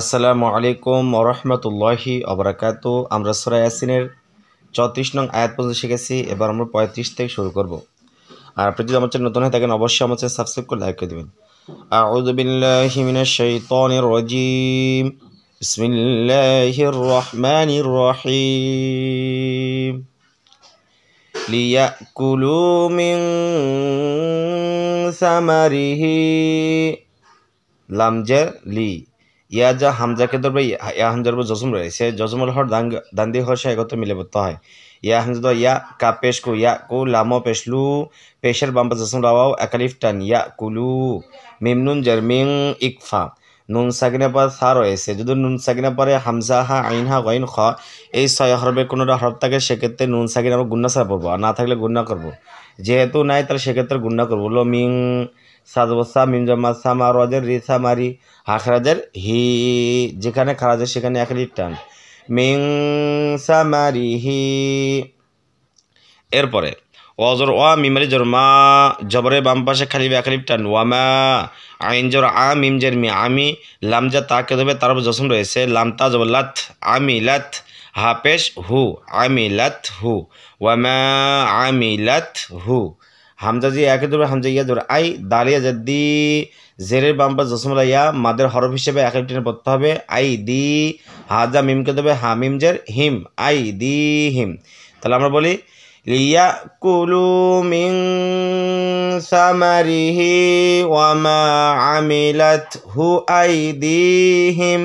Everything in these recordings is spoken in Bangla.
আসসালামু আলাইকুম ওরহমতুল্লাহি অবরাকাতু। আমরা সূরা ইয়াসিনের 34 নং আয়াত পর্যন্ত শিখেছি। এবার আমরা 35 থেকে শুরু করব। আর আপনি যদি আমার চ্যানেল নতুন হয়ে থাকেন অবশ্যই আমার চ্যানেল সাবস্ক্রাইব করে লাইক করে দেবেন। আউযু বিল্লাহি মিনাশ শাইতানির রাজিম। বিসমিল্লাহির রহমানির রহিম। লিয়াকুলু মিন সামারিহি লামজের লি ইয়া যা হামজাকে ধরবে ইয়া হামজার উপর জজম রয়েছে। জজমুল হর দান দিয়ে হর্ষে একত্র মিলে পড়তে হয়। ইয়া হামজা ইয়া কা পেশ কু ইয়া কু লামো পেশলু পেশের বাম্পা জজম রাওয়াও একালিফ টান ইয়া কুলু মিম নুন জারমিং ইকফা নুন সাকিনা পর থা রয়েছে। যদি নুন সাকিনা পরে হামজা হা আইন হা গইন খ এই ছয় হরফে কোনোটা হরফ থাকে সেক্ষেত্রে নুন সাকিনা আমরা গুন্না ছাড়া পড়বো, আর না থাকলে গুন্না করবো। যেহেতু নাই তাহলে সেক্ষেত্রে গুন্না করবো। লো মিং সাজবসা মিম জমা সামা রজের রি সামারি হাখরাজের হি, যেখানে খারাজের সেখানে একালিফ টান মিং সামারি হি। এরপরে অজর ওয়া মিমারি জোর মা জবরে বাম পাশে খালি একালিফ টান ওয়ামা আইন জোর আ মিম জের মি আমি লামজা তাকে দেবে তার উপর জসম রয়েছে। লামতা জব লাত আমি লাত হাপেশ হু আমি লাত হু ওয়ামা আমি লাত হু হামজা জি একে ধরবে হামজা ইয়া ধরে আই দালিয়া জাদ্দি জেরের বাম্পা জসমলা ইয়া মাদের হরফ হিসেবে এক টেনে পড়তে হবে। আই দি হাজা মিমকে দেবে হা মিম জের হিম আই দি হিম। তাহলে আমরা বলি লিয়া কুলু মিন সামারিহি ওয়ামা আমিলাত হু আই দি হিম।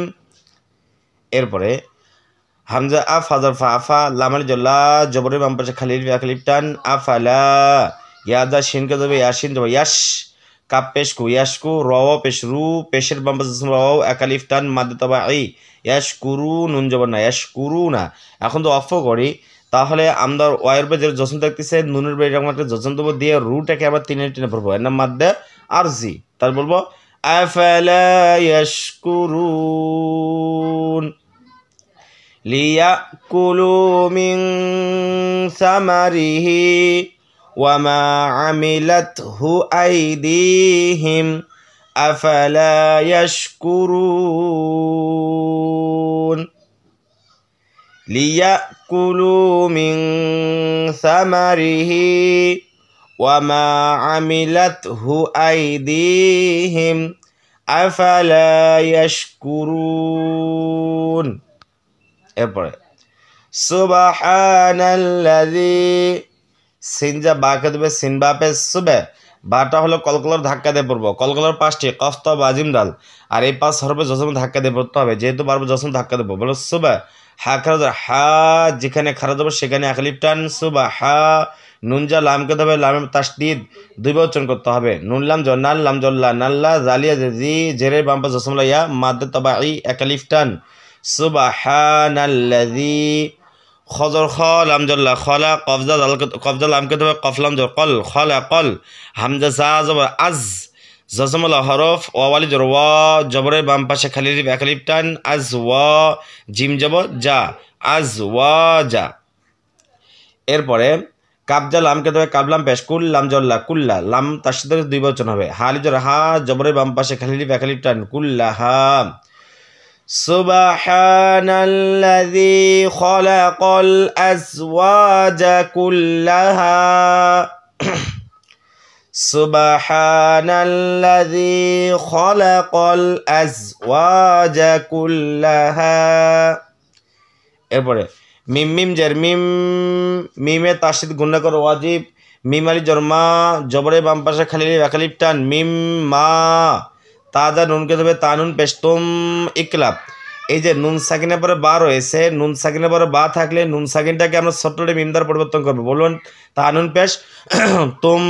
এরপরে হামজা আফ হাজার ফা আফা লামালি জল্লা জবরের বাম পাশে খালিল আখালিফ টান আফালা ইয়াদা শিনকে দেবে ইয়াসিন দেবে ইয়াস কাপ পেশ কু ইয়াসকু রও পেশ রু পেশের বাম পাশে রও একালিফ টান মাদে তবা আই ইয়াসকুরু নুন জবর না ইয়াসকুরু না। এখন তো অফ করি, তাহলে আমরা ওয়াইয়ের উপরে যে জসম থাকতেছে নুনের উপরে এরকম একটা জসম দেবো দিয়ে রুটাকে আবার টেনে টেনে পড়বো। এর নাম মাদ্দে আরজি। তাহলে বলবো আফালা ইয়াশকুরুন লিয়াকুলু মিন সামারিহি ওয়ামা আমিলাতহু আইদিহিম আফালা ইয়াশকুরুন লিয়াকুলু মিন সামারিহি ওয়ামা আমিলাতহু আইদিহিম আফালা ইয়াশকুরুন। এরপরে সুবহানাল্লাযী সিনজা বাকে দেবে সিনবাপে সুবে বাটা হলো কলকলার ধাক্কা দিয়ে পড়বো। কলকলার পাঁচটি কফ ত বাজিম দাল আর এই পাঁচ হরফে জসম ধাক্কা দিয়ে পড়তে হবে। যেহেতু বারবার জসম ধাক্কা দেবো বলো সুবে হা খারাজ হা যেখানে খারাজ হবে সেখানে একালিফ টান সুবা হা নুনজা লামকে দেবে লামের তাসদিদ দুইবার উচ্চারণ করতে হবে। নুন লাম জন্নাল লাম জল্লা নাল্লা জালিয়া জি জেরের বাম্পা জসমলা ইয়া মাদ্দে তবাই একালিফ টান সুবহানাল্লাযী খজর খ লামজল্লা খলা কফজা লামকে দেবে কফলাম জর কল খলা কল হামজা জা জবর আজ জজমল হরফ ওয়ালি জর ওয়া জবরের বাম পাশে খালি একালিফ টান আজ ওয়া জিম জব যা আজ ওয়া যা। এরপরে কাবজা লামকে দেবে কাবলাম পেশ কুল লামজল্লা কুল্লা লাম তার সাথে দুই বচন হবে। হালি জর হা জবরের বাম পাশে খালি একালিফ টান কুল্লাহা সুবহানাল্লাযী খলাকাল আজওয়াজা কুল্লাহা সুবহানাল্লাযী খলাকাল আজওয়াজা কুল্লাহা। এরপরে মিম মিম জের মিম মিমে তাসদীদ গুণা করো ওয়াজিব মিম আলি জরমা জবরে বাম পাশে খালি একালিফ টান মিম মা তাজা নুনকে দেবে তানুন পেশতুম ইকলাব। এই যে নুন সাকিনের পরে বা রয়েছে, নুন সাকিনের পরে বা থাকলে নুন সাকিনটাকে আমরা ছোট্টে মিম দ্বারা পরিবর্তন করবো। বলুন তানুন পেশ তুম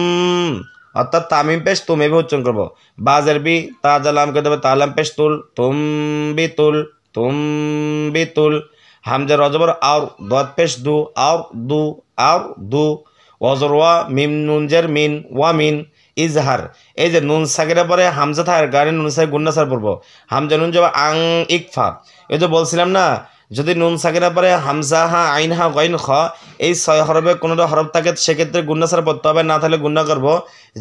অর্থাৎ তামিম পেশ তুম এভাবে উচ্চারণ করবো। বাজের বি তাজা লামকে দেবে তালাম পেশ তুল তুম বি তুল হামজা রজবর আর দত পেশ দু আর দু ওয়াজর ওয়া মিম নুনজের মিন ওয়া মিন ইজহার। এই যে নুন সাকিনের পরে হামজা থাকার কারণে নুন সাকিন গুন্না সার পড়বো। হামজা নুন যাব আং ইকফা। এই যে বলছিলাম না যদি নুন সাকিনা পরে হামজা হা আইন হা গইন খ এই 6 হরফে কোনোটা হরফ থাকে সেক্ষেত্রে গুন্না ছাড়া পড়তে হবে, না তাহলে গুন্না করব।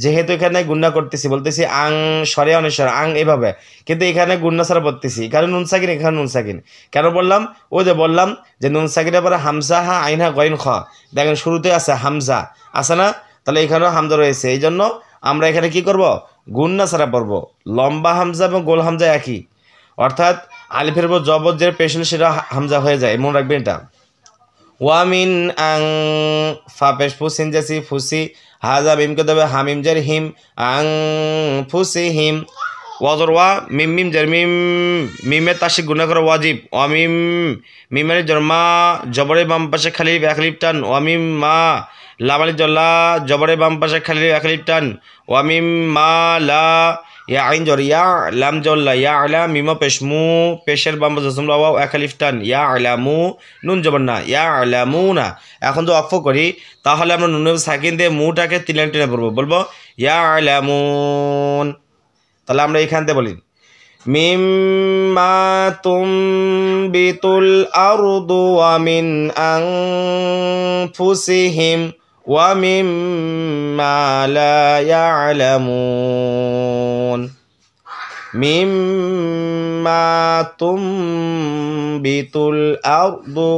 যেহেতু এখানে গুন্না করতেছি বলতেছি আং সরে অনেশ্বর আং এভাবে, কিন্তু এখানে গুন্না ছাড়া পড়তেছি, এখানে নুন সাকিন এখানে নুন সাকিন। কেন বললাম? ওই যে বললাম যে নুন সাকিনের পরে হামজা হা আইন হা গইন খ, দেখেন শুরুতে আছে হামজা আছে না, তাহলে এখানেও হামজা রয়েছে, এই জন্য আমরা এখানে কি করব? গুন্না ছাড়া পড়ব। লম্বা হামজা এবং গোল হামজা একই, অর্থাৎ আলিফের উপর জবর যে পেশল সেটা হামজা হয়ে যায়, মনে রাখবেন এটা। ওয়ামিন আং ফা পেশ ফুসিন জাসি ফুসি হাজা মিমকে দেবে হামিম জার হিম আং ফুসি হিম। ওয়াজর ওয়া মিম মিম জার মিম, মিমের তাসিক গুণা করা ওয়াজিব। ওয়ামিম মিমের জন্মা জবরে বাম পাশে খালি একলিপ টান। ওয়ামিম মা লামালি জল্লা জবরে বাম পাশে খালি একলিপ টান। ওয়ামিম মা লা ইয়া আইন জর ইয়া লাম জল্লা ইয়া আলা মিমা পেশমু পেশের বাম পাশে জসমলা ওয়া একলিপ টান। ইয়া আলামু নুন জবর না ইয়া আলামু না। এখন তো অক্ষ করি তাহলে আমরা নুনের সাকিন দিয়ে মুটাকে 3 লাইন টেনে পড়বো, বলবো ইয়া আলামুন। তাহলে আমরা এখান থেকে বলি মিম্মা তুমবিতুল আরদু ওয়া মিন আনফুসিহিম ওয়া মিম্মা লা ইয়ালামুন। মিম্মা তুমবিতুল আরদু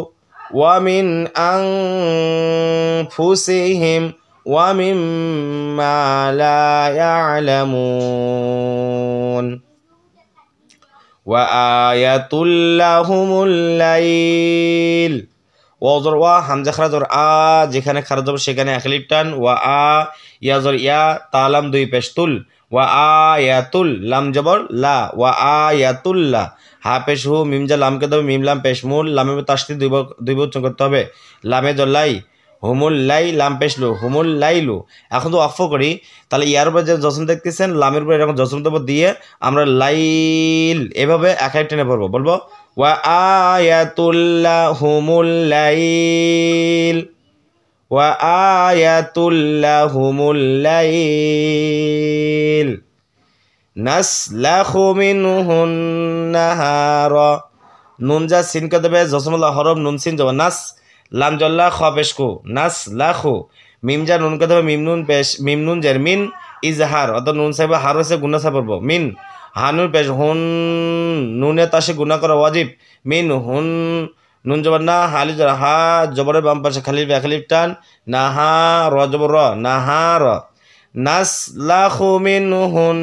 ওয়া মিন আনফুসিহিম ওয়া মিম্মা লা ইয়ালামুন। ওয়া আয়াতুল লাহুমুল লাইল। ওয়াজর ওয়া হামজা খারাজর আ, যেখানে খারাজ হবে সেখানে একলিপ টান। ওয়া আ ইয়াজর ইয়া তালাম 2 পেশ তুল। ওয়া আয়াতুল লাম জবর লা ওয়া আয়াতুল্লা হা পেশ হু মিম যা লামকে দেবে মিম লাম পেশ মূল লামে তাসদিদ 2 উচ্চারণ করতে হবে। লামে জল্লাই হুমুল লাই লাম পেশলু হুমুল লাইলু। এখন তো অফ করি, তাহলে ইয়ার উপরে যে জসম দেখতেছেন লামের উপরে এরকম জসম দেব দিয়ে আমরা লাইল এভাবে একাই টেনে পড়বো, বলবো ওয়া আয়াতুল্লাহুমুল লাইল ওয়া আয়াতুল্লাহুমুল লাইল নাসলাখু মিনহুন নাহারা। নুন যা সিনকে দেবে জসমুল্লাহ হরফ নুন সিন যাব নাস লাম জল্লা খ পেশকু নাস লাখু। মিম যা নুনকে দেবে মিম নুন পেশ মিম নুন জের মিন ইজহার, অর্থাৎ নুন সাহেব হার হয়েছে গুণা সাহেব পড়বো মিন হানুন পেশ হুন নুনে তাসে গুণা করা ওয়াজিব। মিন হুন নুন জবর না হালি হা জবরের বাম পাশে খালি খালিফ টান না হা র জবর র না হা র নাসলাখু মিনহুন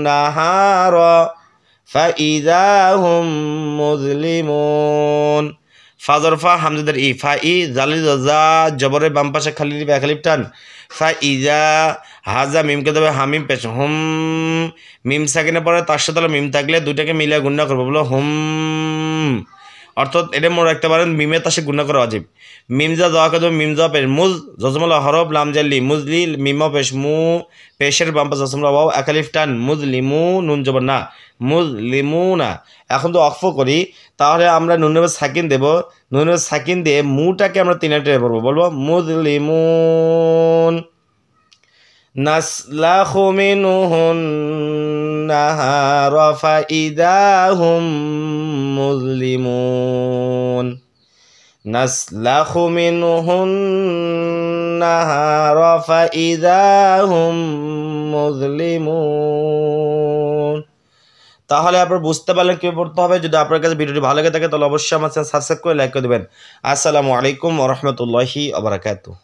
নাহার ফাইযা হুম মুজলিমুন। ফাজরফা হামজাদের ই ফা ই জালি জা জবরের বাম পাশে খালি খালিফ টান ফাইযা হাজা মিমকে দেবে হামিম পেশ হুম মিম সাকিনে পরে তার সাথে মিম থাকলে দুটাকে মিলিয়ে গুণনা করবো, বলো হুম। অর্থাৎ এটা মনে রাখতে পারেন মিমে তাসে গুণা করা ওয়াজিব। মিম যা দোয়া করে মিম যা পেশ মুজ জজমুল্লাহ হরফ লাম জাল্লি মুজলি মিমা পেশ মু পেশের বাম পাশে জসমুল্লাহ ওয়াও একালিফ টান মুজলিমু নুন জবর না মুজলিমুনা। এখন তো অক্ফ করি তাহলে আমরা নুনের সাকিন দেব, নুনের সাকিন দিয়ে মুটাকে আমরা 3 টেনে পড়বো, বলবো মুজলিমুন। নাসলাখু মিনহুন নাহারা ফাইযা হুম মুজলিমুন। নাসলাখু মিনহুন নাহারা ফাইযা হুম মুজলিমুন। তাহলে আপনারা বুঝতে পারলেন কীভাবে পড়তে হবে। যদি আপনার কাছে ভিডিওটি ভালো লাগে থাকে তাহলে অবশ্যই আমার চ্যানেল সাবস্ক্রাইব করে লাইক করে দেবেন। আসসালামু আলাইকুম ওয়া রাহমাতুল্লাহি ওয়া বারাকাতুহু।